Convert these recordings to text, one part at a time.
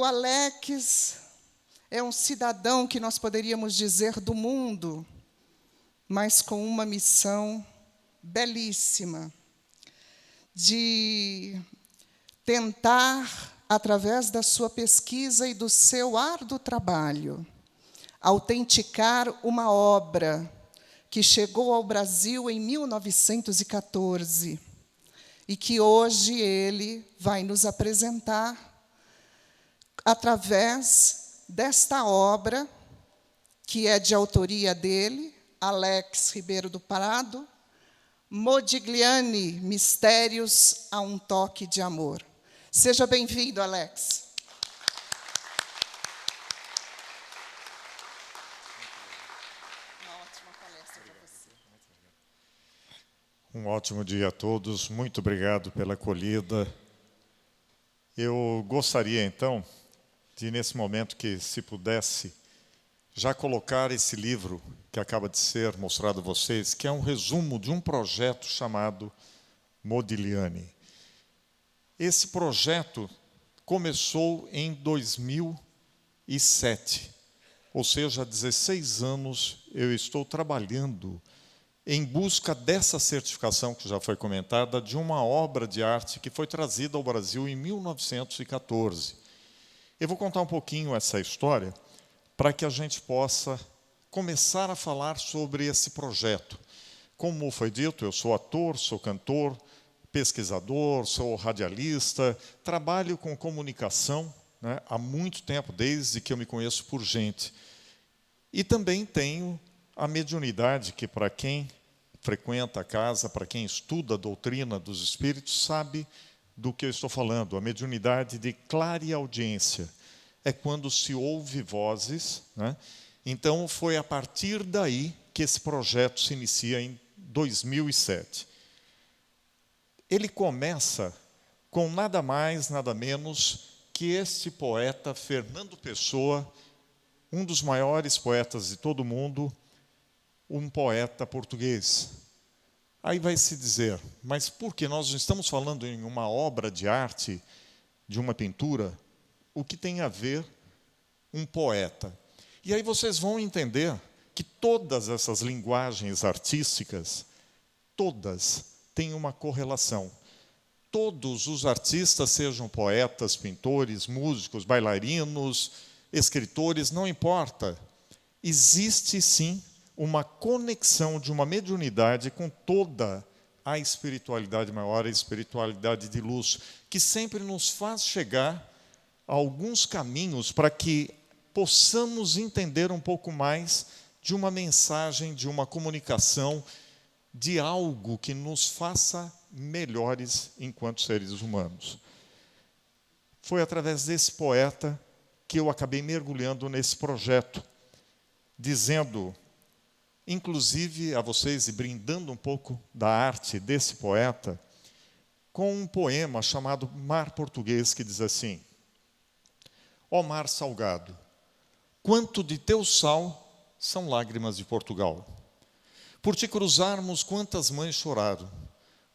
o Alex é um cidadão que nós poderíamos dizer do mundo, mas com uma missão belíssima, de tentar, através da sua pesquisa e do seu árduo trabalho, autenticar uma obra que chegou ao Brasil em 1914 e que hoje ele vai nos apresentar através desta obra, que é de autoria dele, Alex Ribeiro do Prado, Modigliani, Mistérios a um Toque de Amor. Seja bem-vindo, Alex. Uma ótima palestra para você. Um ótimo dia a todos. Muito obrigado pela acolhida. Eu gostaria, então, de, nesse momento, que se pudesse, já colocar esse livro que acaba de ser mostrado a vocês, que é um resumo de um projeto chamado Modigliani. Esse projeto começou em 2007, ou seja, há 16 anos eu estou trabalhando em busca dessa certificação, que já foi comentada, de uma obra de arte que foi trazida ao Brasil em 1914. Eu vou contar um pouquinho essa história para que a gente possa começar a falar sobre esse projeto. Como foi dito, eu sou ator, sou cantor, pesquisador, sou radialista, trabalho com comunicação, né, há muito tempo, desde que eu me conheço por gente. E também tenho a mediunidade, que para quem frequenta a casa, para quem estuda a doutrina dos espíritos, sabe do que eu estou falando. A mediunidade de clareaudiência é quando se ouve vozes, né? Então, foi a partir daí que esse projeto se inicia em 2007. Ele começa com nada mais, nada menos que este poeta, Fernando Pessoa, um dos maiores poetas de todo o mundo, um poeta português. Aí vai se dizer, mas por que nós estamos falando em uma obra de arte, de uma pintura, o que tem a ver um poeta? E aí vocês vão entender que todas essas linguagens artísticas, todas têm uma correlação. Todos os artistas, sejam poetas, pintores, músicos, bailarinos, escritores, não importa. Existe, sim, uma conexão de uma mediunidade com toda a espiritualidade maior, a espiritualidade de luz, que sempre nos faz chegar a alguns caminhos para que possamos entender um pouco mais de uma mensagem, de uma comunicação, de algo que nos faça melhores enquanto seres humanos. Foi através desse poeta que eu acabei mergulhando nesse projeto, dizendo, inclusive a vocês, e brindando um pouco da arte desse poeta, com um poema chamado Mar Português, que diz assim: ó mar salgado, quanto de teu sal são lágrimas de Portugal. Por te cruzarmos, quantas mães choraram,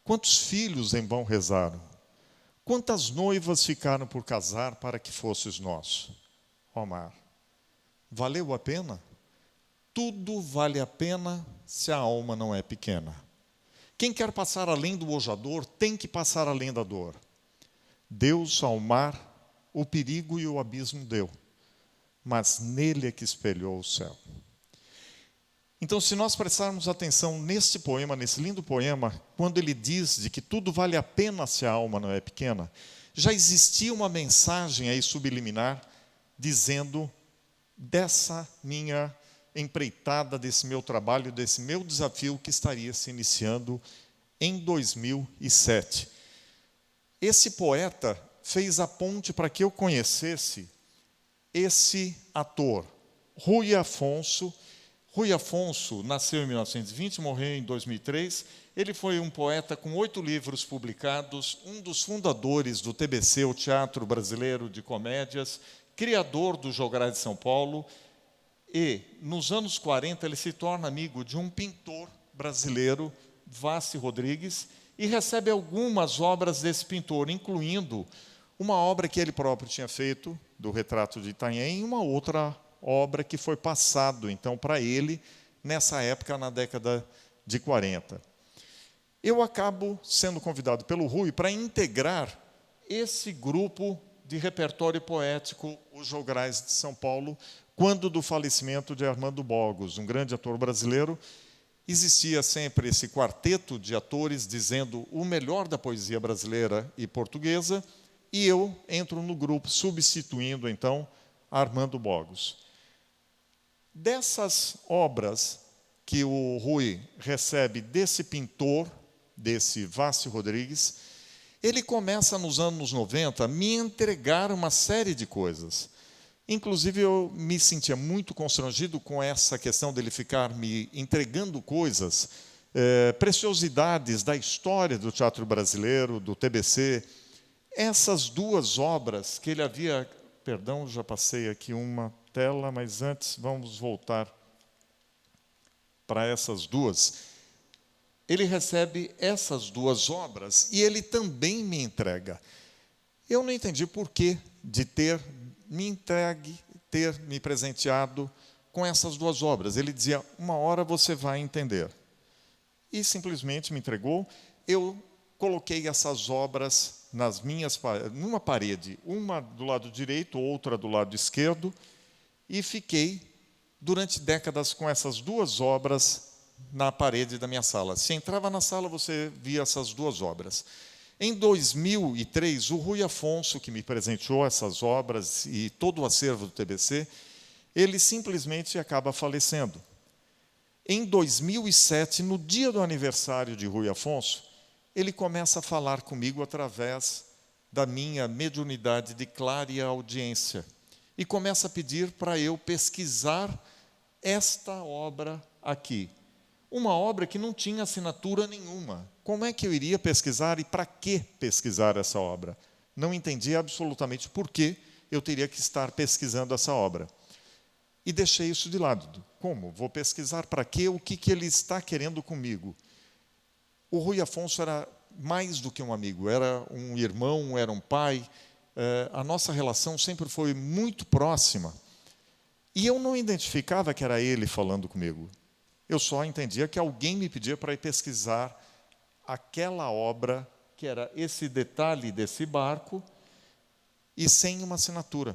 quantos filhos em vão rezaram, quantas noivas ficaram por casar para que fosses nosso. Ó mar, valeu a pena? Tudo vale a pena se a alma não é pequena. Quem quer passar além do ojador tem que passar além da dor. Deus ao mar o perigo e o abismo deu, mas nele é que espelhou o céu. Então, se nós prestarmos atenção nesse poema, nesse lindo poema, quando ele diz de que tudo vale a pena se a alma não é pequena, já existia uma mensagem aí subliminar, dizendo dessa minha empreitada, desse meu trabalho, desse meu desafio que estaria se iniciando em 2007. Esse poeta fez a ponte para que eu conhecesse esse ator, Rui Afonso. Rui Afonso nasceu em 1920, morreu em 2003. Ele foi um poeta com 8 livros publicados, um dos fundadores do TBC, o Teatro Brasileiro de Comédias, criador do Jograis de São Paulo. E, nos anos 40, ele se torna amigo de um pintor brasileiro, Vassi Rodrigues, e recebe algumas obras desse pintor, incluindo uma obra que ele próprio tinha feito, do retrato de Itanhaém, e uma outra obra que foi passado, então, para ele, nessa época, na década de 40. Eu acabo sendo convidado pelo Rui para integrar esse grupo de repertório poético, os Jograis de São Paulo, quando do falecimento de Armando Bogos, um grande ator brasileiro. Existia sempre esse quarteto de atores dizendo o melhor da poesia brasileira e portuguesa, e eu entro no grupo, substituindo, então, Armando Bogos. Dessas obras que o Rui recebe desse pintor, desse Vácio Rodrigues, ele começa, nos anos 90, a me entregar uma série de coisas. Inclusive, eu me sentia muito constrangido com essa questão dele ficar me entregando coisas, preciosidades da história do teatro brasileiro, do TBC. Essas duas obras que ele havia... Perdão, já passei aqui uma tela, mas antes vamos voltar para essas duas. Ele recebe essas duas obras e ele também me entrega. Eu não entendi por que de ter me presenteado com essas duas obras. Ele dizia, uma hora você vai entender. E simplesmente me entregou. Eu coloquei essas obras numa parede, uma do lado direito, outra do lado esquerdo, e fiquei durante décadas com essas duas obras na parede da minha sala. Se entrava na sala, você via essas duas obras. Em 2003, o Rui Afonso, que me presenteou essas obras e todo o acervo do TBC, ele simplesmente acaba falecendo. Em 2007, no dia do aniversário de Rui Afonso, ele começa a falar comigo através da minha mediunidade de clareaudiência e começa a pedir para eu pesquisar esta obra aqui. Uma obra que não tinha assinatura nenhuma. Como é que eu iria pesquisar e para que pesquisar essa obra? Não entendia absolutamente por que eu teria que estar pesquisando essa obra. E deixei isso de lado. Como? Vou pesquisar para quê? O que ele está querendo comigo? O Rui Afonso era mais do que um amigo, era um irmão, era um pai. A nossa relação sempre foi muito próxima. E eu não identificava que era ele falando comigo. Eu só entendia que alguém me pedia para ir pesquisar aquela obra, que era esse detalhe desse barco, e sem uma assinatura.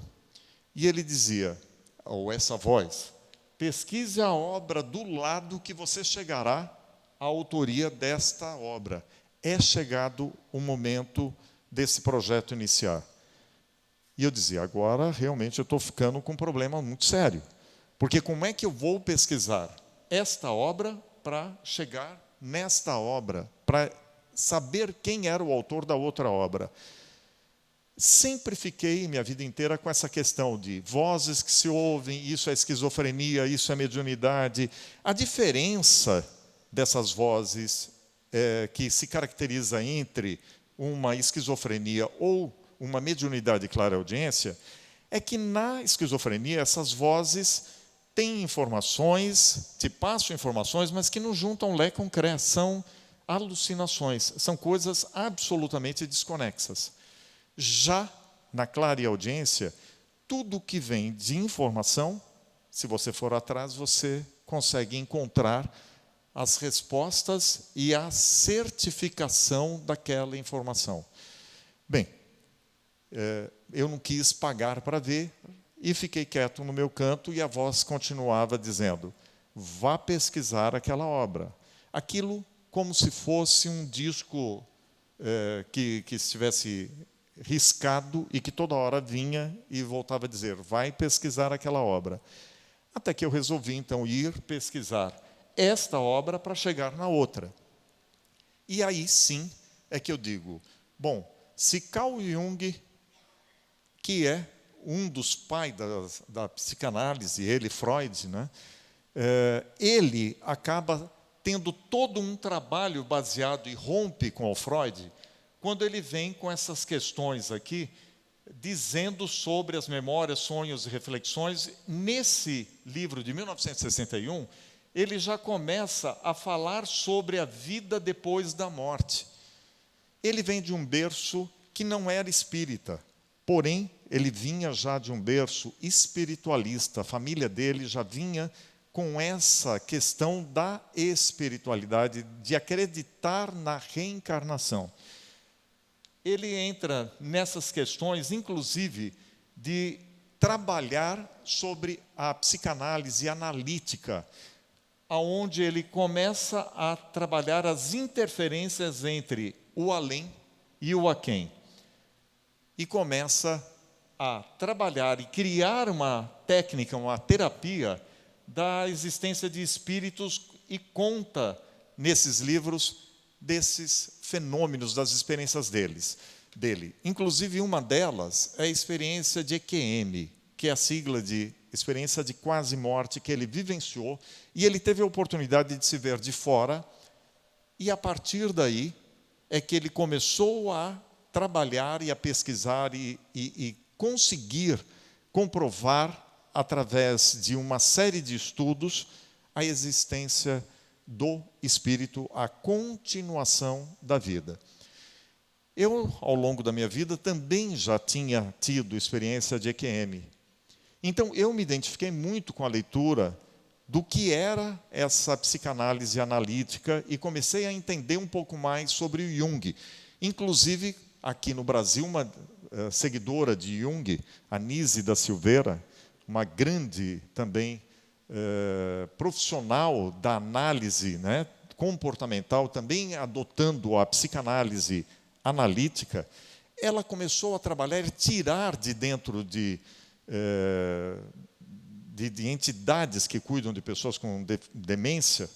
E ele dizia, ou essa voz, pesquise a obra do lado que você chegará à autoria desta obra. É chegado o momento desse projeto iniciar. E eu dizia, agora realmente eu estou ficando com um problema muito sério. Porque como é que eu vou pesquisar esta obra para chegar nesta obra, para saber quem era o autor da outra obra? Sempre fiquei, minha vida inteira, com essa questão de vozes que se ouvem, isso é esquizofrenia, isso é mediunidade. A diferença dessas vozes que se caracteriza entre uma esquizofrenia ou uma mediunidade clareaudiência, é que na esquizofrenia essas vozes têm informações, te passam informações, mas que não juntam lé com cré, são alucinações, são coisas absolutamente desconexas. Já na clareaudiência, tudo que vem de informação, se você for atrás, você consegue encontrar as respostas e a certificação daquela informação. Bem, eu não quis pagar para ver e fiquei quieto no meu canto e a voz continuava dizendo, vá pesquisar aquela obra. Aquilo como se fosse um disco que estivesse riscado e que toda hora vinha e voltava a dizer, vai pesquisar aquela obra. Até que eu resolvi, então, ir pesquisar esta obra para chegar na outra. E aí, sim, é que eu digo, bom, se Carl Jung, que é um dos pais da psicanálise, ele, Freud, né, ele acaba tendo todo um trabalho baseado e rompe com o Freud, quando ele vem com essas questões aqui, dizendo sobre as memórias, sonhos e reflexões. Nesse livro de 1961, ele já começa a falar sobre a vida depois da morte. Ele vem de um berço que não era espírita. Porém, ele vinha já de um berço espiritualista, a família dele já vinha com essa questão da espiritualidade, de acreditar na reencarnação. Ele entra nessas questões, inclusive, de trabalhar sobre a psicanálise analítica, aonde ele começa a trabalhar as interferências entre o além e o aquém. E começa a trabalhar e criar uma técnica, uma terapia da existência de espíritos e conta nesses livros desses fenômenos, das experiências dele. Inclusive, uma delas é a experiência de EQM, que é a sigla de experiência de quase morte que ele vivenciou, e ele teve a oportunidade de se ver de fora, e a partir daí é que ele começou a trabalhar e a pesquisar e conseguir comprovar, através de uma série de estudos, a existência do espírito, a continuação da vida. Eu, ao longo da minha vida, também já tinha tido experiência de EQM. Então, eu me identifiquei muito com a leitura do que era essa psicanálise analítica e comecei a entender um pouco mais sobre o Jung. Inclusive, aqui no Brasil, uma seguidora de Jung, a Nise da Silveira, uma grande também profissional da análise, né, comportamental, também adotando a psicanálise analítica, ela começou a trabalhar e tirar de dentro de entidades que cuidam de pessoas com demência,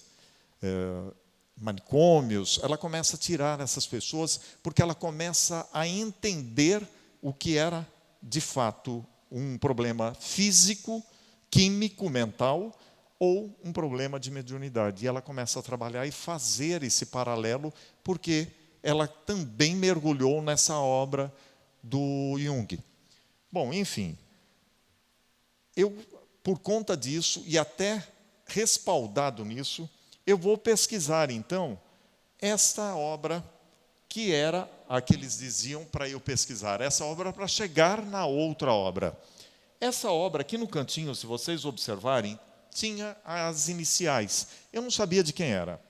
manicômios, ela começa a tirar essas pessoas, porque ela começa a entender o que era, de fato, um problema físico, químico, mental, ou um problema de mediunidade. E ela começa a trabalhar e fazer esse paralelo, porque ela também mergulhou nessa obra do Jung. Bom, enfim, eu, por conta disso, e até respaldado nisso, eu vou pesquisar, então, esta obra que era a que eles diziam para eu pesquisar, essa obra para chegar na outra obra. Essa obra, aqui no cantinho, se vocês observarem, tinha as iniciais. Eu não sabia de quem era.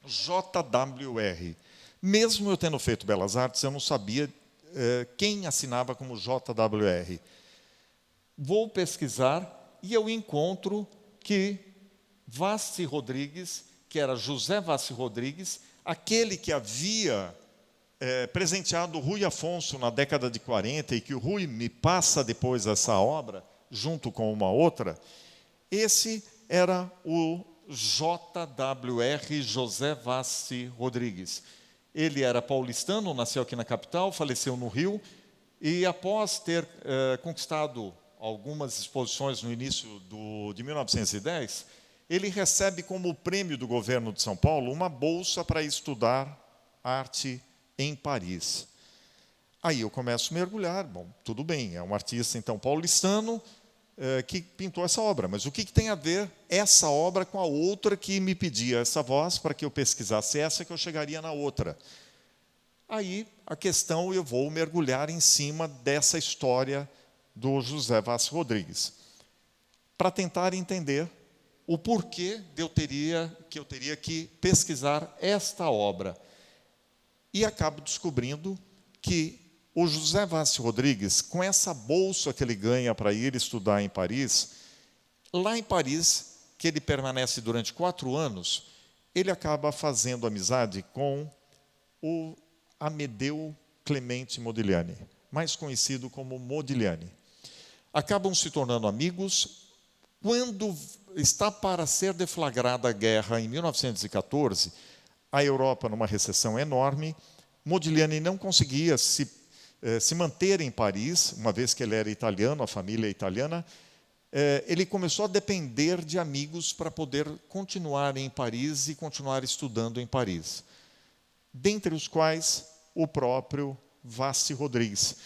JWR. Mesmo eu tendo feito Belas Artes, eu não sabia quem assinava como JWR. Vou pesquisar e eu encontro que Vassi Rodrigues, que era José Vassi Rodrigues, aquele que havia presenteado o Rui Afonso na década de 40 e que o Rui me passa depois essa obra, junto com uma outra, esse era o JWR, José Vassi Rodrigues. Ele era paulistano, nasceu aqui na capital, faleceu no Rio, e após ter conquistado algumas exposições no início de 1910, ele recebe como prêmio do governo de São Paulo uma bolsa para estudar arte em Paris. Aí eu começo a mergulhar, bom, tudo bem, é um artista então paulistano que pintou essa obra, mas o que tem a ver essa obra com a outra que me pedia essa voz para que eu pesquisasse essa, que eu chegaria na outra? Aí a questão, eu vou mergulhar em cima dessa história do José Vassi Rodrigues, para tentar entender o porquê eu teria que pesquisar esta obra. E acabo descobrindo que o José Vassi Rodrigues, com essa bolsa que ele ganha para ir estudar em Paris, lá em Paris, que ele permanece durante 4 anos, ele acaba fazendo amizade com o Amedeo Clemente Modigliani, mais conhecido como Modigliani. Acabam se tornando amigos. Quando está para ser deflagrada a guerra, em 1914, a Europa numa recessão enorme, Modigliani não conseguia se manter em Paris, uma vez que ele era italiano, a família é italiana. Ele começou a depender de amigos para poder continuar em Paris e continuar estudando em Paris, dentre os quais o próprio Vassi Rodrigues.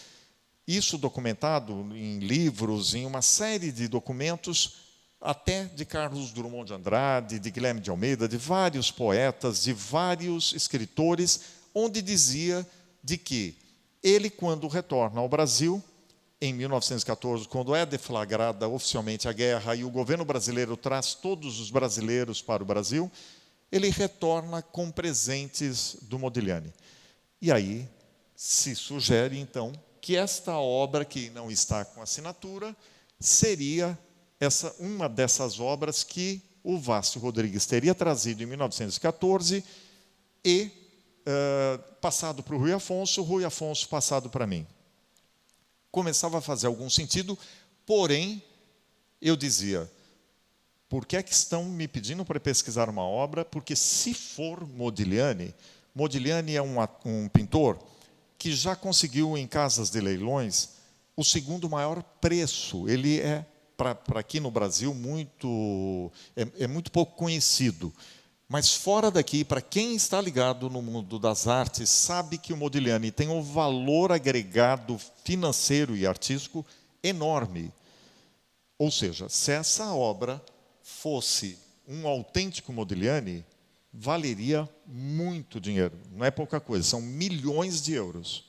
Isso documentado em livros, em uma série de documentos, até de Carlos Drummond de Andrade, de Guilherme de Almeida, de vários poetas, de vários escritores, onde dizia de que ele, quando retorna ao Brasil, em 1914, quando é deflagrada oficialmente a guerra e o governo brasileiro traz todos os brasileiros para o Brasil, ele retorna com presentes do Modigliani. E aí se sugere, então, que esta obra, que não está com assinatura, seria uma dessas obras que o Vácio Rodrigues teria trazido em 1914 e passado para o Rui Afonso passado para mim. Começava a fazer algum sentido, porém, eu dizia, por que é que estão me pedindo para pesquisar uma obra? Porque se for Modigliani, Modigliani é um pintor que já conseguiu em casas de leilões o segundo maior preço. Ele é, para aqui no Brasil, muito pouco conhecido. Mas fora daqui, para quem está ligado no mundo das artes, sabe que o Modigliani tem um valor agregado financeiro e artístico enorme. Ou seja, se essa obra fosse um autêntico Modigliani, valeria muito dinheiro. Não é pouca coisa, são milhões de euros.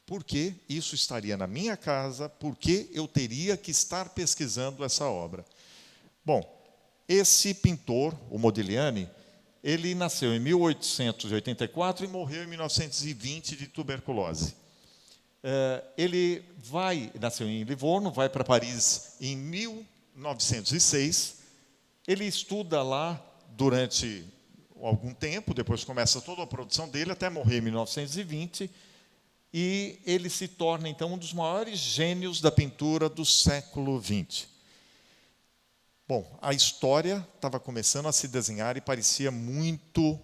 Por que isso estaria na minha casa? Por que eu teria que estar pesquisando essa obra? Bom, esse pintor, o Modigliani, ele nasceu em 1884 e morreu em 1920 de tuberculose. Ele nasceu em Livorno, vai para Paris em 1906. Ele estuda lá durante algum tempo, depois começa toda a produção dele, até morrer em 1920, e ele se torna, então, um dos maiores gênios da pintura do século XX. Bom, a história estava começando a se desenhar e parecia muito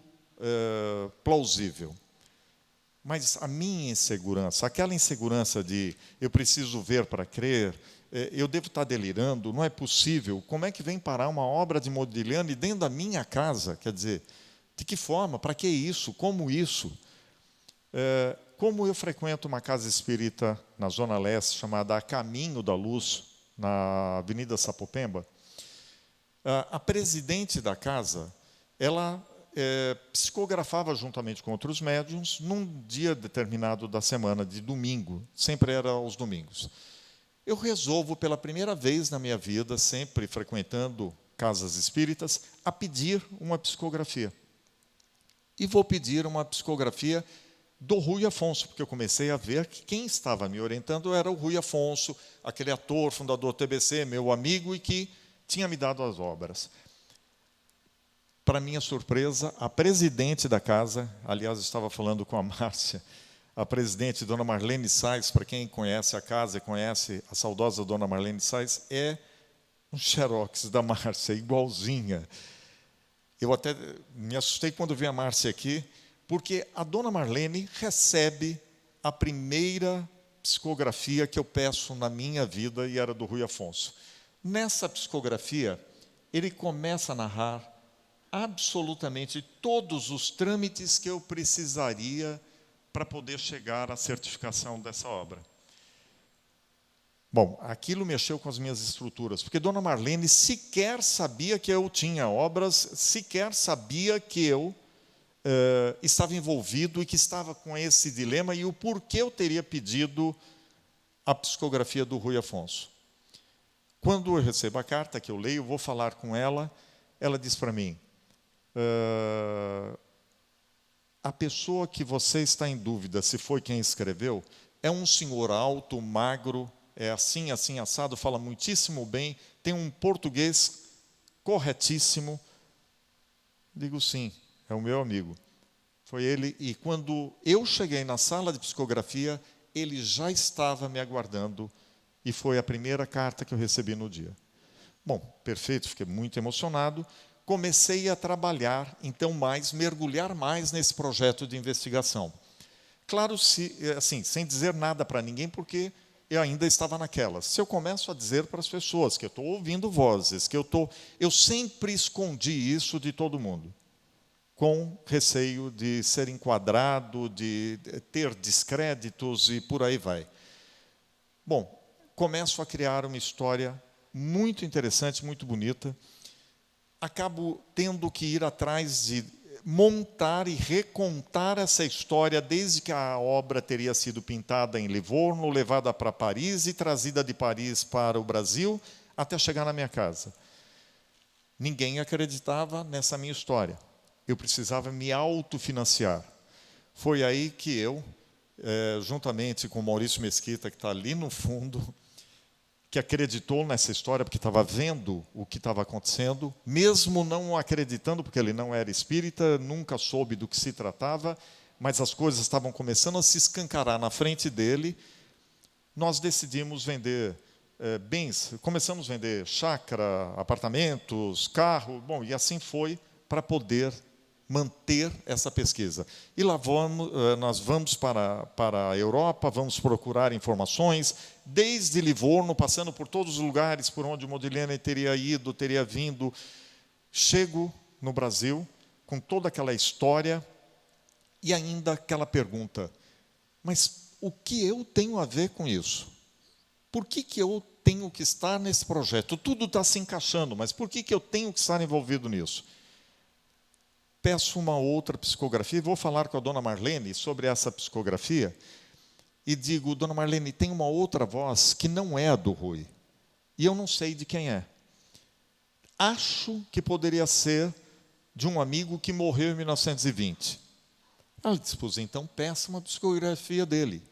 plausível. Mas a minha insegurança, aquela insegurança de eu preciso ver para crer, eu devo estar delirando, não é possível, como é que vem parar uma obra de Modigliani dentro da minha casa? Quer dizer, de que forma? Para que isso? Como isso? Como eu frequento uma casa espírita na Zona Leste, chamada A Caminho da Luz, na Avenida Sapopemba, a presidente da casa, ela psicografava juntamente com outros médiuns num dia determinado da semana, de domingo, sempre era aos domingos. Eu resolvo, pela primeira vez na minha vida, sempre frequentando casas espíritas, a pedir uma psicografia. E vou pedir uma psicografia do Rui Afonso, porque eu comecei a ver que quem estava me orientando era o Rui Afonso, aquele ator, fundador do TBC, meu amigo, e que tinha me dado as obras. Para minha surpresa, a presidente da casa, aliás, eu estava falando com a Márcia, a presidente, dona Marlene Sais, para quem conhece a casa e conhece a saudosa dona Marlene Sais, é um xerox da Márcia, igualzinha. Eu até me assustei quando vi a Márcia aqui, porque a dona Marlene recebe a primeira psicografia que eu peço na minha vida, e era do Rui Afonso. Nessa psicografia, ele começa a narrar absolutamente todos os trâmites que eu precisaria para poder chegar à certificação dessa obra. Bom, aquilo mexeu com as minhas estruturas, porque dona Marlene sequer sabia que eu tinha obras, sequer sabia que eu estava envolvido e que estava com esse dilema e o porquê eu teria pedido a psicografia do Rui Afonso. Quando eu recebo a carta, que eu leio, vou falar com ela, ela diz para mim, a pessoa que você está em dúvida se foi quem escreveu é um senhor alto, magro, é assim, assim, assado, fala muitíssimo bem, tem um português corretíssimo. Digo, sim, é o meu amigo. Foi ele, e quando eu cheguei na sala de psicografia, ele já estava me aguardando, e foi a primeira carta que eu recebi no dia. Bom, perfeito, fiquei muito emocionado. Comecei a trabalhar, então, mergulhar mais nesse projeto de investigação. Claro, assim, sem dizer nada para ninguém, porque eu ainda estava naquela. Se eu começo a dizer para as pessoas que eu estou ouvindo vozes, eu sempre escondi isso de todo mundo, com receio de ser enquadrado, de ter descréditos e por aí vai. Bom, começo a criar uma história muito interessante, muito bonita. Acabo tendo que ir atrás de montar e recontar essa história desde que a obra teria sido pintada em Livorno, levada para Paris e trazida de Paris para o Brasil, até chegar na minha casa. Ninguém acreditava nessa minha história. Eu precisava me autofinanciar. Foi aí que eu, juntamente com o Maurício Mesquita, que está ali no fundo, que acreditou nessa história, porque estava vendo o que estava acontecendo, mesmo não acreditando, porque ele não era espírita, nunca soube do que se tratava, mas as coisas estavam começando a se escancarar na frente dele. Nós decidimos vender bens, começamos a vender chácara, apartamentos, carro, bom, e assim foi para poder manter essa pesquisa. E lá nós vamos para a Europa, vamos procurar informações, desde Livorno, passando por todos os lugares por onde o Modigliani teria ido, teria vindo. Chego no Brasil, com toda aquela história, e ainda aquela pergunta, mas o que eu tenho a ver com isso? Por que eu tenho que estar nesse projeto? Tudo está se encaixando, mas por que eu tenho que estar envolvido nisso? Peço uma outra psicografia, vou falar com a dona Marlene sobre essa psicografia, e digo, dona Marlene, tem uma outra voz que não é a do Rui, e eu não sei de quem é. Acho que poderia ser de um amigo que morreu em 1920. Ela disse, pois então peça uma psicografia dele.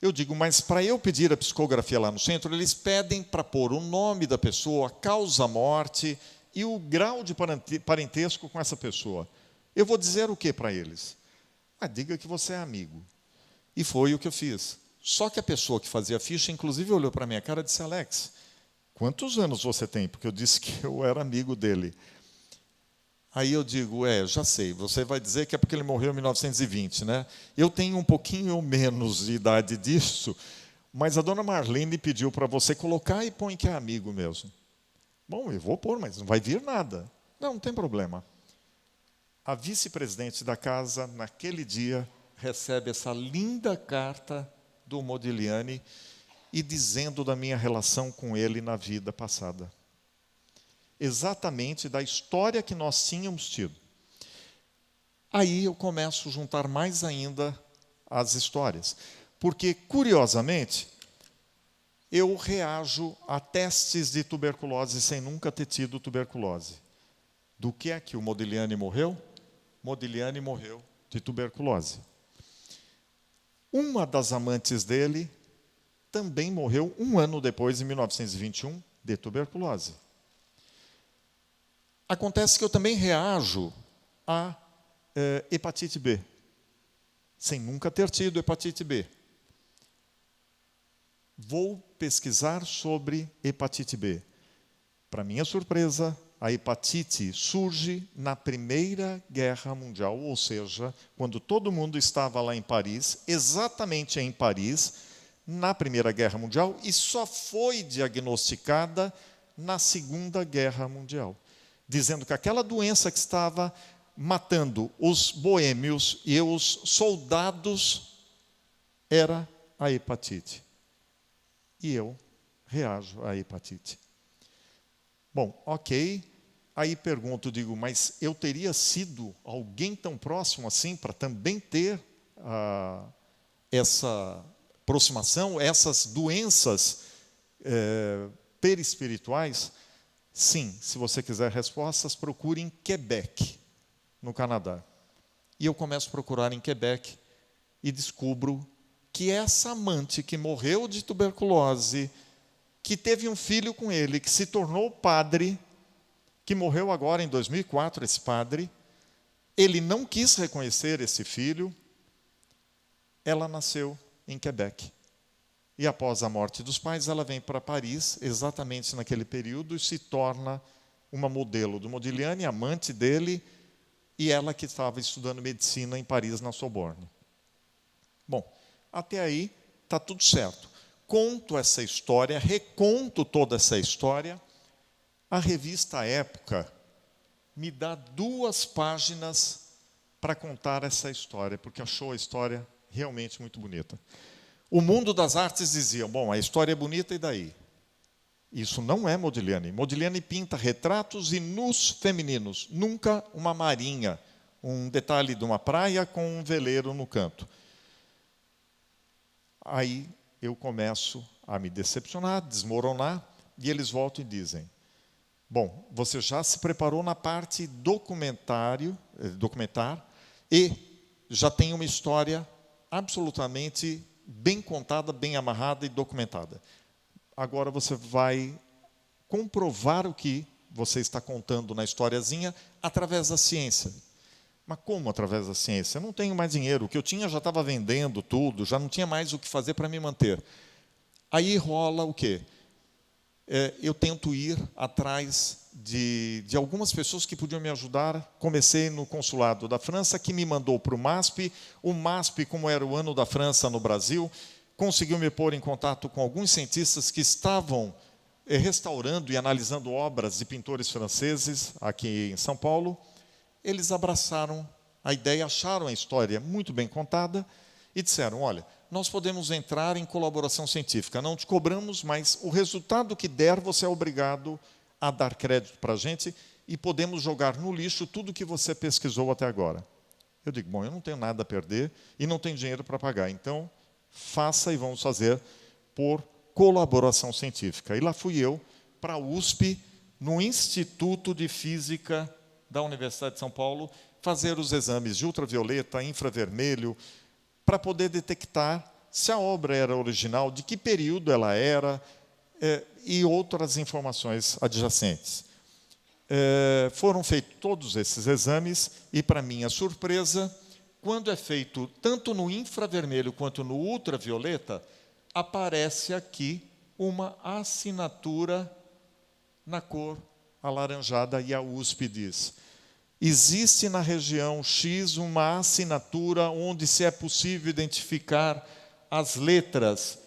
Eu digo, mas para eu pedir a psicografia lá no centro, eles pedem para pôr o nome da pessoa, a causa-morte e o grau de parentesco com essa pessoa. Eu vou dizer o que para eles? Diga que você é amigo. E foi o que eu fiz. Só que a pessoa que fazia a ficha, inclusive, olhou para a minha cara e disse, Alex, quantos anos você tem? Porque eu disse que eu era amigo dele. Aí eu digo, já sei, você vai dizer que é porque ele morreu em 1920, né? Eu tenho um pouquinho menos de idade disso, mas a dona Marlene pediu para você colocar e põe que é amigo mesmo. Bom, eu vou pôr, mas não vai vir nada. Não tem problema. A vice-presidente da casa, naquele dia, recebe essa linda carta do Modigliani e dizendo da minha relação com ele na vida passada. Exatamente da história que nós tínhamos tido. Aí eu começo a juntar mais ainda as histórias. Porque, curiosamente, eu reajo a testes de tuberculose sem nunca ter tido tuberculose. Do que é que o Modigliani morreu? Modigliani morreu de tuberculose. Uma das amantes dele também morreu um ano depois, em 1921, de tuberculose. Acontece que eu também reajo a hepatite B, sem nunca ter tido hepatite B. Vou pesquisar sobre hepatite B. Para minha surpresa, a hepatite surge na Primeira Guerra Mundial, ou seja, quando todo mundo estava lá em Paris, exatamente em Paris, na Primeira Guerra Mundial, e só foi diagnosticada na Segunda Guerra Mundial, dizendo que aquela doença que estava matando os boêmios e os soldados era a hepatite. E eu reajo à hepatite. Bom, ok. Aí pergunto, digo, mas eu teria sido alguém tão próximo assim para também ter essa aproximação, essas doenças perispirituais? Sim, se você quiser respostas, procure em Quebec, no Canadá. E eu começo a procurar em Quebec e descubro que essa amante que morreu de tuberculose, que teve um filho com ele, que se tornou padre, que morreu agora em 2004, esse padre, ele não quis reconhecer esse filho, ela nasceu em Quebec. E após a morte dos pais, ela vem para Paris, exatamente naquele período, e se torna uma modelo do Modigliani, amante dele, e ela que estava estudando medicina em Paris, na Sorbonne. Bom, até aí está tudo certo. Conto essa história, reconto toda essa história. A revista Época me dá 2 páginas para contar essa história, porque achou a história realmente muito bonita. O mundo das artes dizia, bom, a história é bonita e daí? Isso não é Modigliani. Modigliani pinta retratos e nus femininos, nunca uma marinha, um detalhe de uma praia com um veleiro no canto. Aí eu começo a me decepcionar, desmoronar, e eles voltam e dizem: bom, você já se preparou na parte documentar e já tem uma história absolutamente bem contada, bem amarrada e documentada. Agora você vai comprovar o que você está contando na historiazinha através da ciência. Mas como através da ciência? Eu não tenho mais dinheiro. O que eu tinha já estava vendendo tudo, já não tinha mais o que fazer para me manter. Aí rola o quê? Eu tento ir atrás de algumas pessoas que podiam me ajudar. Comecei no consulado da França, que me mandou para o MASP. O MASP, como era o ano da França no Brasil, conseguiu me pôr em contato com alguns cientistas que estavam restaurando e analisando obras de pintores franceses aqui em São Paulo. Eles abraçaram a ideia, acharam a história muito bem contada e disseram: olha, nós podemos entrar em colaboração científica, não te cobramos, mas o resultado que der, você é obrigado a dar crédito para a gente e podemos jogar no lixo tudo que você pesquisou até agora. Eu digo: bom, eu não tenho nada a perder e não tenho dinheiro para pagar, então faça e vamos fazer por colaboração científica. E lá fui eu para a USP, no Instituto de Física da Universidade de São Paulo, fazer os exames de ultravioleta, infravermelho, para poder detectar se a obra era original, de que período ela era, e outras informações adjacentes. Foram feitos todos esses exames, e, para minha surpresa, quando é feito tanto no infravermelho quanto no ultravioleta, aparece aqui uma assinatura na cor alaranjada, e a USP diz: existe na região X uma assinatura onde se é possível identificar as letras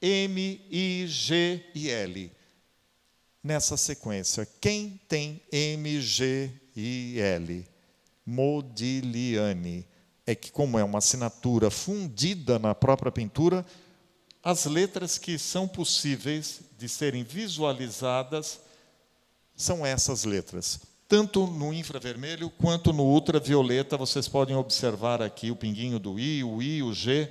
M, I, G e L. Nessa sequência, quem tem M, G e L? Modigliani. É que, como é uma assinatura fundida na própria pintura, as letras que são possíveis de serem visualizadas são essas letras. Tanto no infravermelho quanto no ultravioleta, vocês podem observar aqui o pinguinho do I, o G.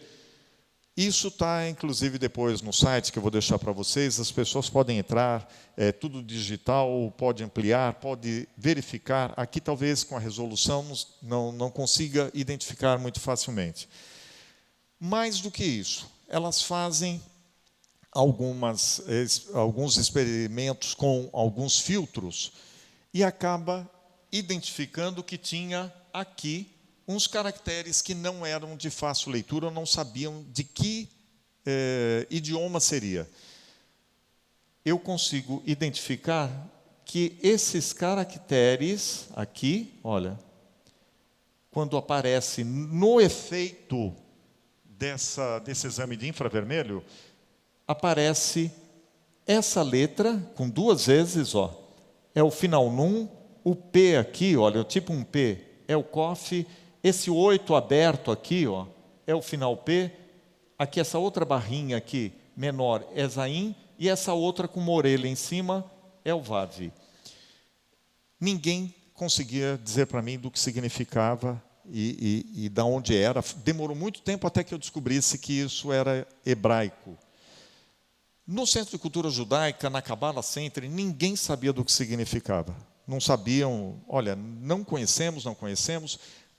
Isso está, inclusive, depois no site, que eu vou deixar para vocês. As pessoas podem entrar, é tudo digital, pode ampliar, pode verificar. Aqui, talvez, com a resolução, não consiga identificar muito facilmente. Mais do que isso, elas fazem alguns experimentos com alguns filtros e acaba identificando que tinha aqui uns caracteres que não eram de fácil leitura, não sabiam de que idioma seria. Eu consigo identificar que esses caracteres aqui, olha, quando aparece no efeito desse exame de infravermelho, aparece essa letra com duas vezes, ó, é o final num, o P aqui, olha, tipo um P, é o COF, esse 8 aberto aqui, ó, é o final P, aqui essa outra barrinha aqui, menor, é Zain, e essa outra com uma orelha em cima é o VAV. Ninguém conseguia dizer para mim do que significava e de onde era. Demorou muito tempo até que eu descobrisse que isso era hebraico. No Centro de Cultura Judaica, na Kabbalah Center, ninguém sabia do que significava. Não sabiam, olha, não conhecemos.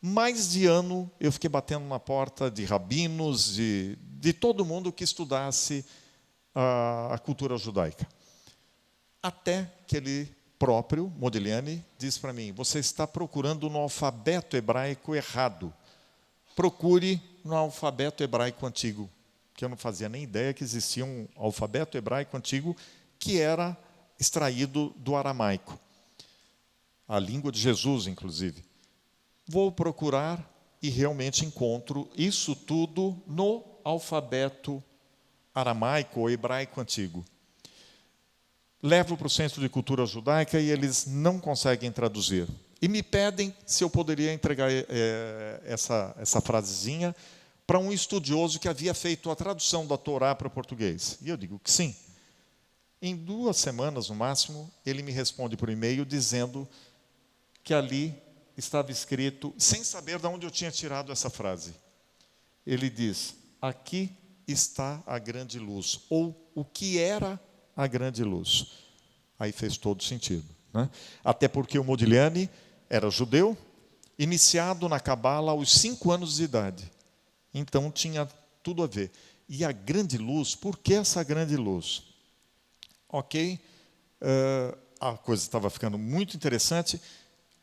Mais de ano eu fiquei batendo na porta de rabinos, de todo mundo que estudasse a cultura judaica. Até que ele próprio, Modigliani, disse para mim: você está procurando no alfabeto hebraico errado. Procure no alfabeto hebraico antigo. Que eu não fazia nem ideia que existia um alfabeto hebraico antigo que era extraído do aramaico. A língua de Jesus, inclusive. Vou procurar e realmente encontro isso tudo no alfabeto aramaico ou hebraico antigo. Levo para o Centro de Cultura Judaica e eles não conseguem traduzir. E me pedem se eu poderia entregar essa frasezinha para um estudioso que havia feito a tradução da Torá para o português. E eu digo que sim. Em 2 semanas, no máximo, ele me responde por e-mail dizendo que ali estava escrito, sem saber de onde eu tinha tirado essa frase. Ele diz: aqui está a grande luz, ou o que era a grande luz. Aí fez todo sentido, né? Até porque o Modigliani era judeu, iniciado na Cabala aos 5 anos de idade. Então tinha tudo a ver. E a grande luz, por que essa grande luz? Ok, a coisa estava ficando muito interessante.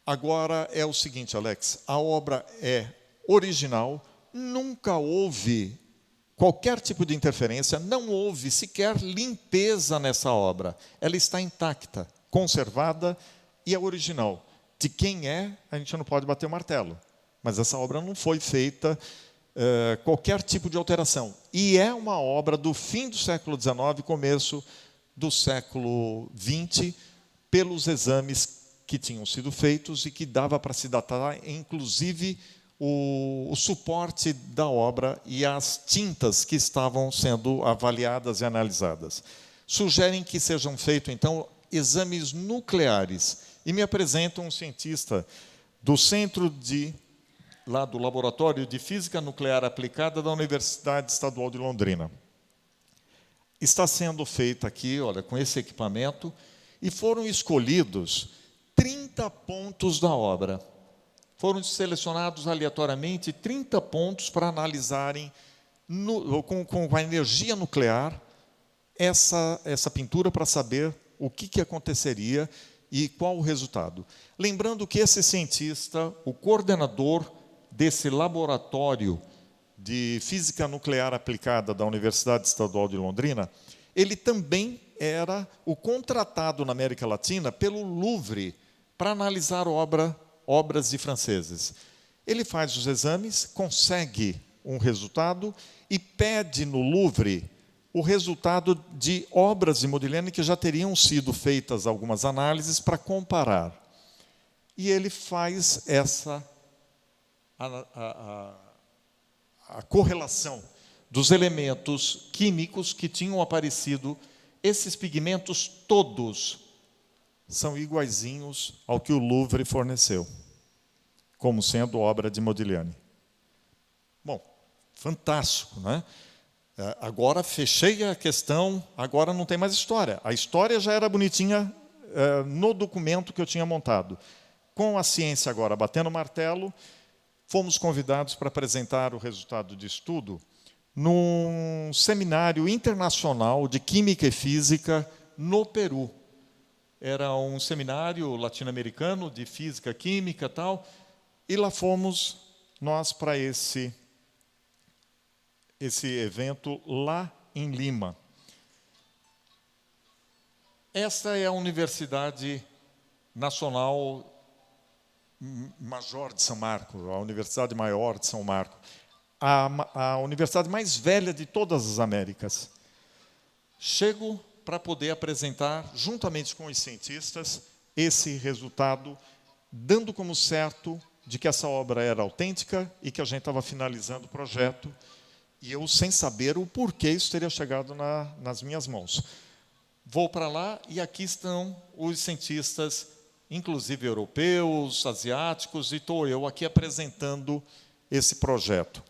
Agora é o seguinte, Alex, a obra é original, nunca houve qualquer tipo de interferência, não houve sequer limpeza nessa obra. Ela está intacta, conservada e é original. De quem é, a gente não pode bater o martelo. Mas essa obra não foi feita qualquer tipo de alteração. E é uma obra do fim do século XIX, começo do século XX, pelos exames que tinham sido feitos e que dava para se datar, inclusive, o suporte da obra e as tintas que estavam sendo avaliadas e analisadas. Sugerem que sejam feitos, então, exames nucleares. E me apresentam um cientista do lá do Laboratório de Física Nuclear Aplicada da Universidade Estadual de Londrina. Está sendo feita aqui, olha, com esse equipamento, e foram escolhidos 30 pontos da obra. Foram selecionados aleatoriamente 30 pontos para analisarem com a energia nuclear essa pintura, para saber o que aconteceria e qual o resultado. Lembrando que esse cientista, o coordenador desse laboratório de física nuclear aplicada da Universidade Estadual de Londrina, ele também era o contratado na América Latina pelo Louvre para analisar obras de franceses. Ele faz os exames, consegue um resultado e pede no Louvre o resultado de obras de Modigliani que já teriam sido feitas algumas análises para comparar. E ele faz a correlação dos elementos químicos que tinham aparecido. Esses pigmentos todos são iguaizinhos ao que o Louvre forneceu, como sendo obra de Modigliani. Bom, fantástico, né? Agora fechei a questão, agora não tem mais história. A história já era bonitinha no documento que eu tinha montado. Com a ciência agora batendo martelo, fomos convidados para apresentar o resultado de estudo num seminário internacional de Química e Física no Peru. Era um seminário latino-americano de Física, Química e tal, e lá fomos nós para esse evento lá em Lima. Esta é a Universidade Nacional Major de São Marcos, a Universidade Maior de São Marcos, a universidade mais velha de todas as Américas. Chego para poder apresentar, juntamente com os cientistas, esse resultado, dando como certo de que essa obra era autêntica e que a gente estava finalizando o projeto, e eu sem saber o porquê isso teria chegado nas minhas mãos. Vou para lá e aqui estão os cientistas, inclusive europeus, asiáticos, e estou eu aqui apresentando esse projeto.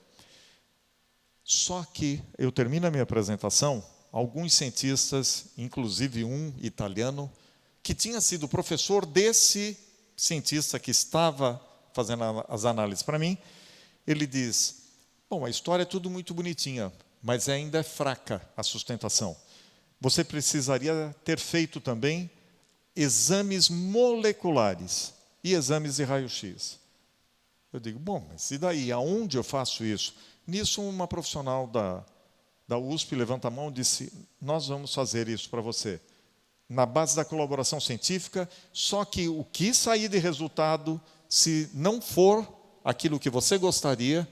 Só que eu termino a minha apresentação, alguns cientistas, inclusive um italiano, que tinha sido professor desse cientista que estava fazendo as análises para mim, ele diz: bom, a história é tudo muito bonitinha, mas ainda é fraca a sustentação. Você precisaria ter feito também exames moleculares e exames de raio-x. Eu digo, bom, mas e daí? Aonde eu faço isso? Nisso, uma profissional da USP levanta a mão e disse: nós vamos fazer isso para você, na base da colaboração científica, só que o que sair de resultado, se não for aquilo que você gostaria,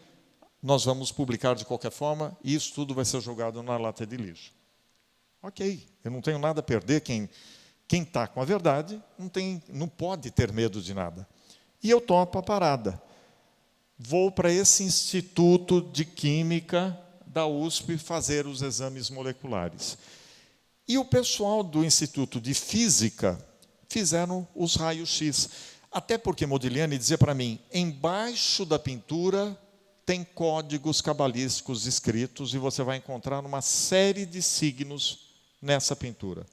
nós vamos publicar de qualquer forma, e isso tudo vai ser jogado na lata de lixo. Ok, eu não tenho nada a perder, quem está com a verdade não pode ter medo de nada. E eu topo a parada. Vou para esse Instituto de Química da USP fazer os exames moleculares. E o pessoal do Instituto de Física fizeram os raios-x. Até porque Modigliani dizia para mim, embaixo da pintura tem códigos cabalísticos escritos e você vai encontrar uma série de signos nessa pintura.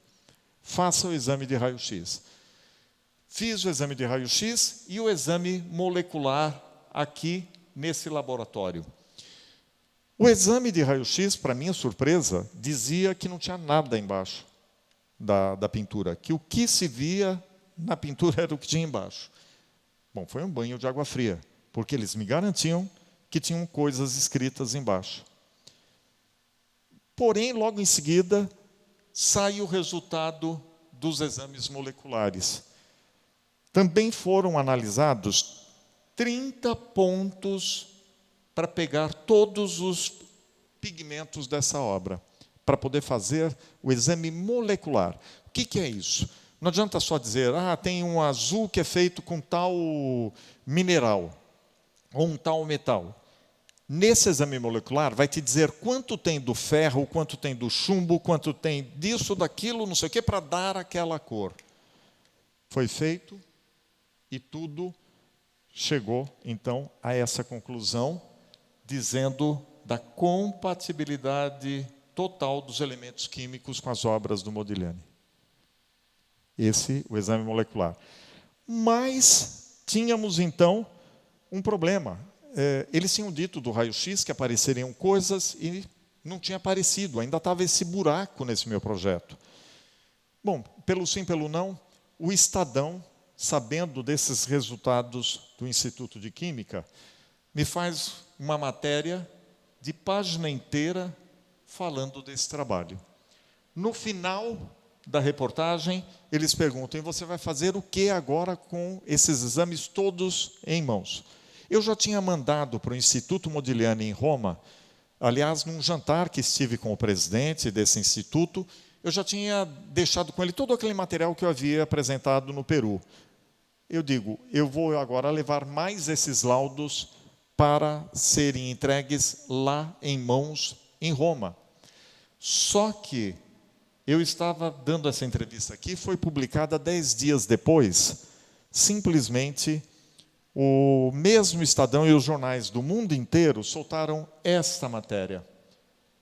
Faça o exame de raio-x. Fiz o exame de raio-x e o exame molecular aqui nesse laboratório. O exame de raio-x, para minha surpresa, dizia que não tinha nada embaixo da pintura, que o que se via na pintura era o que tinha embaixo. Bom, foi um banho de água fria, porque eles me garantiam que tinham coisas escritas embaixo. Porém, logo em seguida, sai o resultado dos exames moleculares. Também foram analisados 30 pontos para pegar todos os pigmentos dessa obra, para poder fazer o exame molecular. O que é isso? Não adianta só dizer, tem um azul que é feito com tal mineral, ou um tal metal. Nesse exame molecular, vai te dizer quanto tem do ferro, quanto tem do chumbo, quanto tem disso, daquilo, não sei o quê, para dar aquela cor. Foi feito e tudo chegou, então, a essa conclusão, dizendo da compatibilidade total dos elementos químicos com as obras do Modigliani. Esse, o exame molecular. Mas tínhamos, então, um problema. Eles tinham dito do raio-x que apareceriam coisas e não tinha aparecido. Ainda estava esse buraco nesse meu projeto. Bom, pelo sim, pelo não, o Estadão, sabendo desses resultados do Instituto de Química, me faz uma matéria de página inteira falando desse trabalho. No final da reportagem, eles perguntam, e você vai fazer o que agora com esses exames todos em mãos? Eu já tinha mandado para o Instituto Modigliani em Roma, aliás, num jantar que estive com o presidente desse instituto, eu já tinha deixado com ele todo aquele material que eu havia apresentado no Peru. Eu digo, eu vou agora levar mais esses laudos para serem entregues lá em mãos em Roma. Só que eu estava dando essa entrevista aqui, foi publicada 10 dias depois, simplesmente o mesmo Estadão e os jornais do mundo inteiro soltaram esta matéria.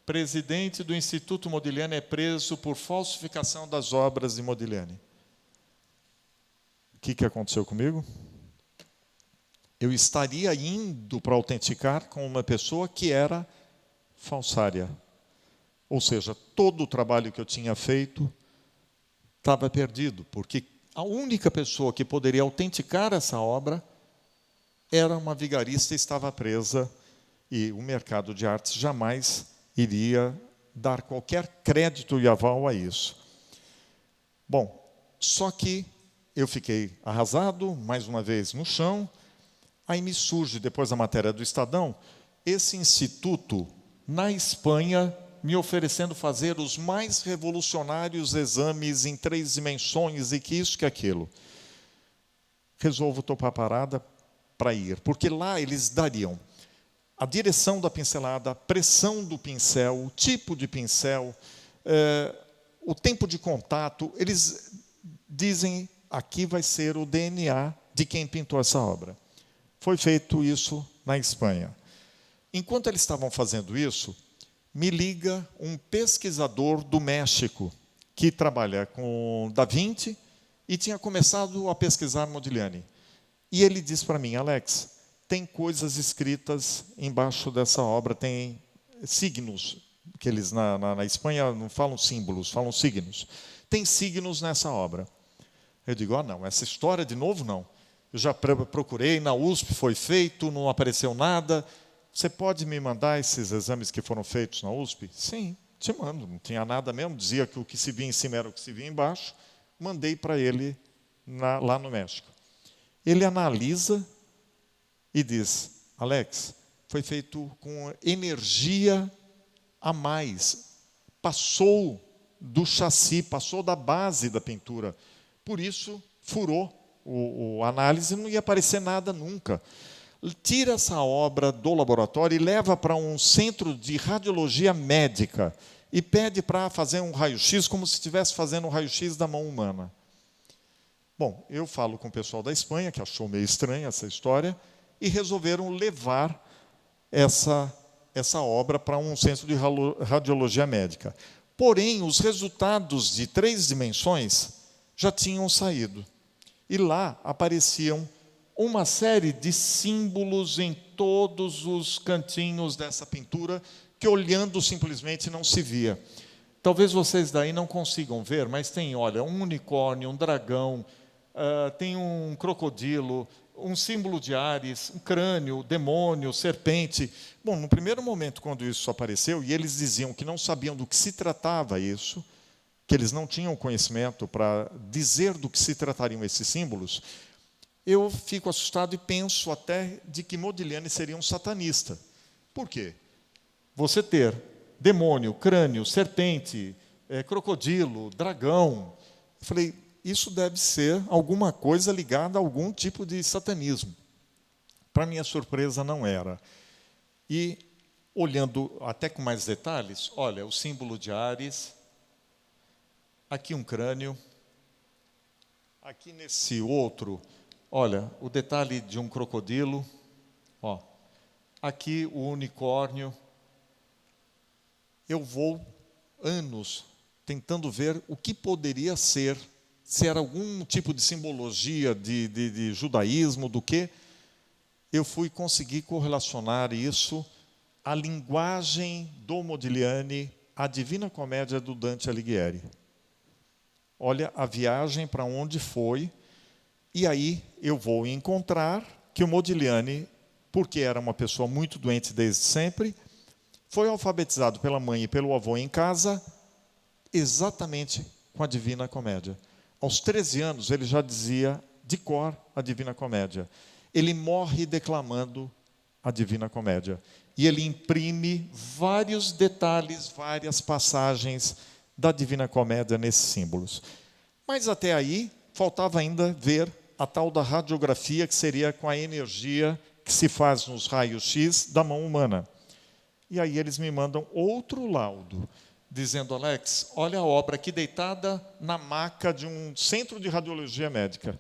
Presidente do Instituto Modigliani é preso por falsificação das obras de Modigliani. O que aconteceu comigo? Eu estaria indo para autenticar com uma pessoa que era falsária. Ou seja, todo o trabalho que eu tinha feito estava perdido, porque a única pessoa que poderia autenticar essa obra era uma vigarista e estava presa, e o mercado de artes jamais iria dar qualquer crédito e aval a isso. Bom, só que eu fiquei arrasado, mais uma vez no chão. Aí me surge, depois da matéria do Estadão, esse instituto na Espanha me oferecendo fazer os mais revolucionários exames em 3 dimensões e que isso, que aquilo. Resolvo topar a parada para ir, porque lá eles dariam a direção da pincelada, a pressão do pincel, o tipo de pincel, o tempo de contato. Eles dizem, aqui vai ser o DNA de quem pintou essa obra. Foi feito isso na Espanha. Enquanto eles estavam fazendo isso, me liga um pesquisador do México, que trabalha com Da Vinci e tinha começado a pesquisar Modigliani. E ele diz para mim, Alex, tem coisas escritas embaixo dessa obra, tem signos, que eles na Espanha não falam símbolos, falam signos. Tem signos nessa obra. Eu digo, não, essa história de novo não. Eu já procurei, na USP foi feito, não apareceu nada. Você pode me mandar esses exames que foram feitos na USP? Sim, te mando. Não tinha nada mesmo, dizia que o que se via em cima era o que se via embaixo. Mandei para ele lá no México. Ele analisa e diz, Alex, foi feito com energia a mais. Passou do chassi, passou da base da pintura. Por isso, furou a análise, não ia aparecer nada nunca. Tira essa obra do laboratório e leva para um centro de radiologia médica e pede para fazer um raio-x como se estivesse fazendo um raio-x da mão humana. Bom, eu falo com o pessoal da Espanha, que achou meio estranha essa história, e resolveram levar essa obra para um centro de radiologia médica. Porém, os resultados de 3 dimensões já tinham saído. E lá apareciam uma série de símbolos em todos os cantinhos dessa pintura, que olhando simplesmente não se via. Talvez vocês daí não consigam ver, mas tem, olha, um unicórnio, um dragão, tem um crocodilo, um símbolo de Ares, um crânio, demônio, serpente. Bom, no primeiro momento, quando isso apareceu, e eles diziam que não sabiam do que se tratava isso, que eles não tinham conhecimento para dizer do que se tratariam esses símbolos, eu fico assustado e penso até de que Modigliani seria um satanista. Por quê? Você ter demônio, crânio, serpente, crocodilo, dragão. Eu falei, isso deve ser alguma coisa ligada a algum tipo de satanismo. Para minha surpresa, não era. E, olhando até com mais detalhes, olha, o símbolo de Ares, aqui um crânio, aqui nesse outro, olha, o detalhe de um crocodilo, ó, aqui o unicórnio. Eu vou anos tentando ver o que poderia ser, se era algum tipo de simbologia de judaísmo, do que. Eu fui conseguir correlacionar isso à linguagem do Modigliani, à Divina Comédia do Dante Alighieri. Olha a viagem para onde foi, e aí eu vou encontrar que o Modigliani, porque era uma pessoa muito doente desde sempre, foi alfabetizado pela mãe e pelo avô em casa, exatamente com a Divina Comédia. Aos 13 anos, ele já dizia de cor a Divina Comédia. Ele morre declamando a Divina Comédia. E ele imprime vários detalhes, várias passagens da Divina Comédia nesses símbolos. Mas até aí, faltava ainda ver a tal da radiografia, que seria com a energia que se faz nos raios-x da mão humana. E aí eles me mandam outro laudo, dizendo, Alex, olha a obra aqui deitada na maca de um centro de radiologia médica.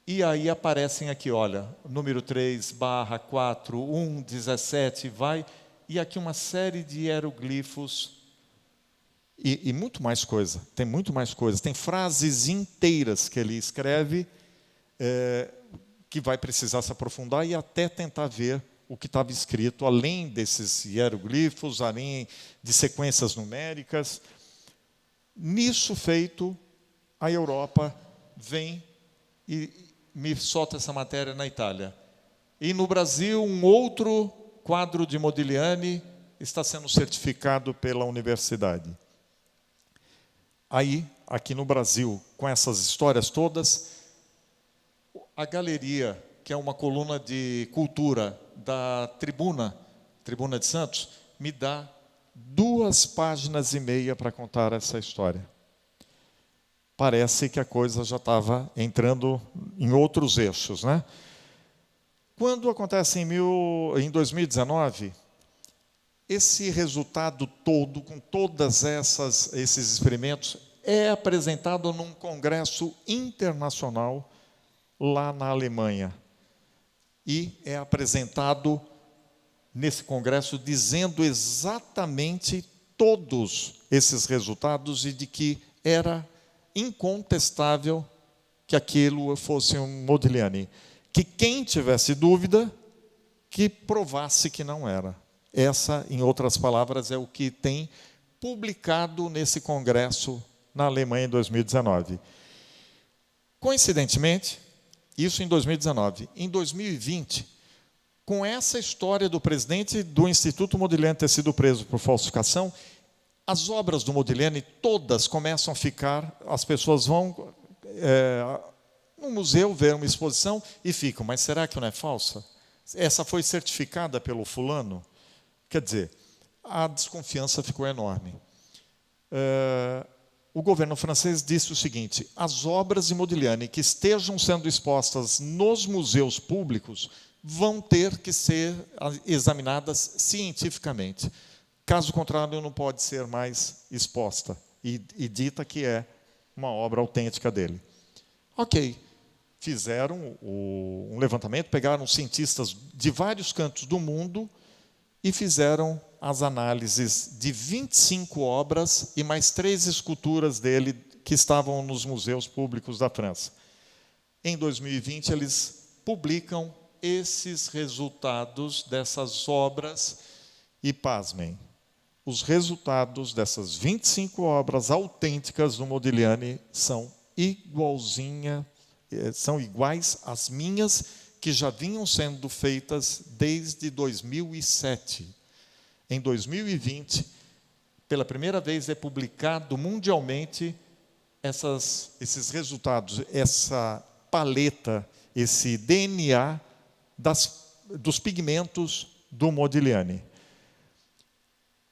E aí aparecem aqui, olha, número 3/4/1/17, vai, e aqui uma série de hieroglifos, e muito mais coisa, tem muito mais coisa. Tem frases inteiras que ele escreve, que vai precisar se aprofundar e até tentar ver o que estava escrito, além desses hieroglifos, além de sequências numéricas. Nisso feito, a Europa vem e me solta essa matéria na Itália. E no Brasil, um outro quadro de Modigliani está sendo certificado pela universidade. Aí, aqui no Brasil, com essas histórias todas, a galeria, que é uma coluna de cultura da Tribuna de Santos, me dá 2 páginas e meia para contar essa história. Parece que a coisa já estava entrando em outros eixos, né? Quando acontece em 2019, esse resultado todo, com todas esses experimentos, é apresentado num congresso internacional lá na Alemanha. E é apresentado nesse congresso dizendo exatamente todos esses resultados e de que era incontestável que aquilo fosse um Modigliani. Que quem tivesse dúvida, que provasse que não era. Essa, em outras palavras, é o que tem publicado nesse congresso na Alemanha em 2019. Coincidentemente, isso em 2019. Em 2020, com essa história do presidente do Instituto Modigliani ter sido preso por falsificação, as obras do Modigliani todas começam a ficar, as pessoas vão no museu ver uma exposição e ficam, mas será que não é falsa? Essa foi certificada pelo fulano? Quer dizer, a desconfiança ficou enorme. O governo francês disse o seguinte, as obras de Modigliani que estejam sendo expostas nos museus públicos vão ter que ser examinadas cientificamente. Caso contrário, não pode ser mais exposta e dita que é uma obra autêntica dele. Ok, fizeram um levantamento, pegaram cientistas de vários cantos do mundo e fizeram as análises de 25 obras e mais 3 esculturas dele que estavam nos museus públicos da França. Em 2020, eles publicam esses resultados dessas obras e, pasmem, os resultados dessas 25 obras autênticas do Modigliani são iguais às minhas, que já vinham sendo feitas desde 2007. Em 2020, pela primeira vez é publicado mundialmente esses resultados, essa paleta, esse DNA dos pigmentos do Modigliani.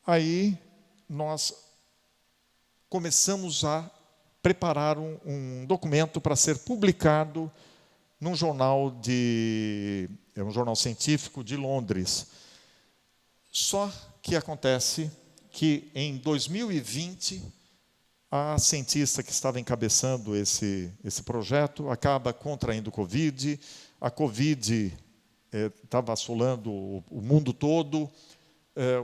Aí nós começamos a preparar um documento para ser publicado num jornal um jornal científico de Londres. Só que acontece que em 2020 a cientista que estava encabeçando esse projeto acaba contraindo Covid. A Covid estava assolando o mundo todo,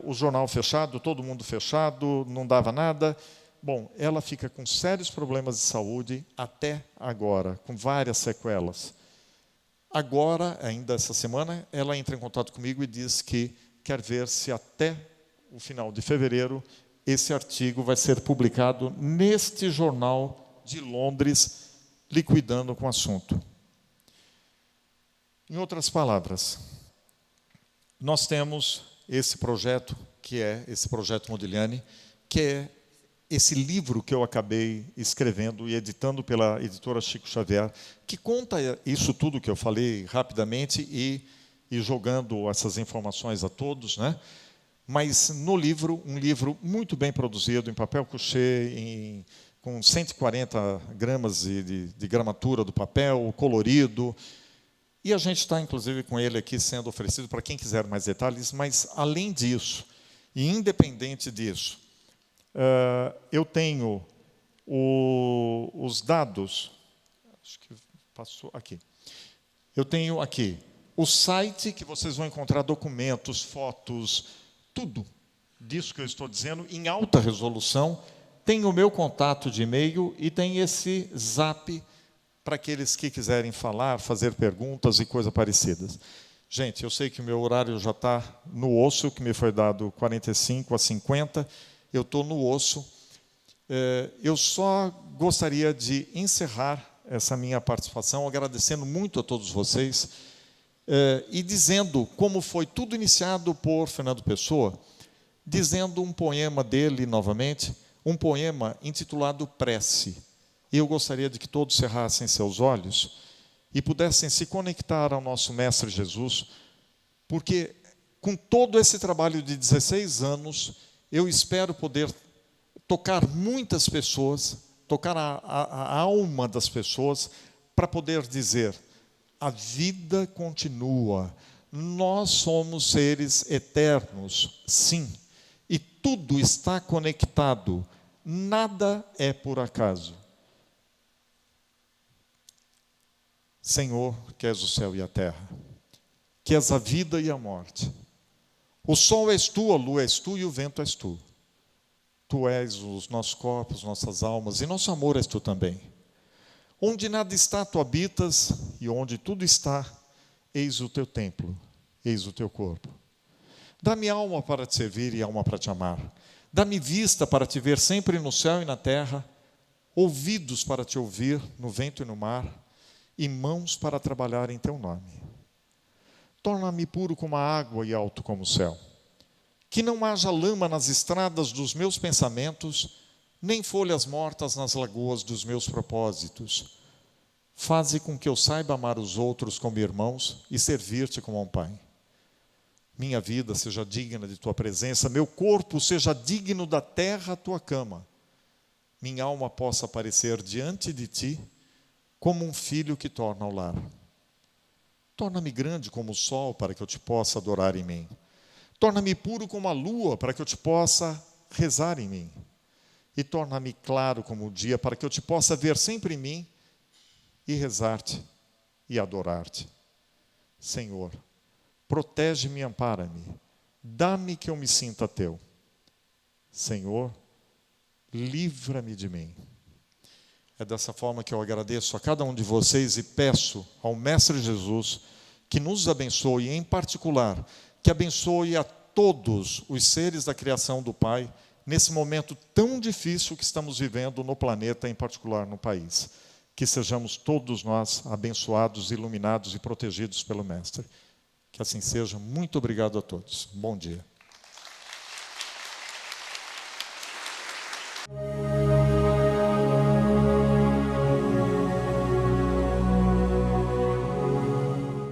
o jornal fechado, todo mundo fechado, não dava nada. Bom, ela fica com sérios problemas de saúde até agora, com várias sequelas. Agora, ainda essa semana, ela entra em contato comigo e diz que quer ver se até o final de fevereiro esse artigo vai ser publicado neste jornal de Londres, liquidando com o assunto. Em outras palavras, nós temos esse projeto, que é esse projeto Modigliani, que é esse livro que eu acabei escrevendo e editando pela editora Chico Xavier, que conta isso tudo que eu falei rapidamente e jogando essas informações a todos, né? Mas no livro, um livro muito bem produzido, em papel couché, com 140 gramas de gramatura do papel, colorido. E a gente está, inclusive, com ele aqui sendo oferecido para quem quiser mais detalhes, mas, além disso, e independente disso, eu tenho os dados, acho que passou aqui. Eu tenho aqui o site que vocês vão encontrar documentos, fotos, tudo disso que eu estou dizendo, em alta resolução. Tem o meu contato de e-mail e tem esse zap para aqueles que quiserem falar, fazer perguntas e coisas parecidas. Gente, eu sei que o meu horário já está no osso, que me foi dado 45 a 50, eu estou no osso. Eu só gostaria de encerrar essa minha participação agradecendo muito a todos vocês e dizendo como foi tudo iniciado por Fernando Pessoa, dizendo um poema dele novamente, um poema intitulado Prece. E eu gostaria de que todos cerrassem seus olhos e pudessem se conectar ao nosso Mestre Jesus, porque com todo esse trabalho de 16 anos, eu espero poder tocar muitas pessoas, tocar a alma das pessoas, para poder dizer: a vida continua, nós somos seres eternos, sim, e tudo está conectado, nada é por acaso. Senhor, que és o céu e a terra, que és a vida e a morte. O sol és tu, a lua és tu e o vento és tu. Tu és os nossos corpos, nossas almas, e nosso amor és tu também. Onde nada está, tu habitas, e onde tudo está, eis o teu templo, eis o teu corpo. Dá-me alma para te servir e alma para te amar. Dá-me vista para te ver sempre no céu e na terra, ouvidos para te ouvir no vento e no mar, e mãos para trabalhar em teu nome. Torna-me puro como a água e alto como o céu. Que não haja lama nas estradas dos meus pensamentos, nem folhas mortas nas lagoas dos meus propósitos. Faze com que eu saiba amar os outros como irmãos e servir-te como um pai. Minha vida seja digna de tua presença, meu corpo seja digno da terra, tua cama. Minha alma possa aparecer diante de ti como um filho que torna ao lar. Torna-me grande como o sol para que eu te possa adorar em mim. Torna-me puro como a lua para que eu te possa rezar em mim. E torna-me claro como o dia para que eu te possa ver sempre em mim e rezar-te e adorar-te. Senhor, protege-me e ampara-me. Dá-me que eu me sinta teu. Senhor, livra-me de mim. É dessa forma que eu agradeço a cada um de vocês e peço ao Mestre Jesus que nos abençoe, em particular, que abençoe a todos os seres da criação do Pai, nesse momento tão difícil que estamos vivendo no planeta, em particular no país. Que sejamos todos nós abençoados, iluminados e protegidos pelo Mestre. Que assim seja. Muito obrigado a todos. Bom dia.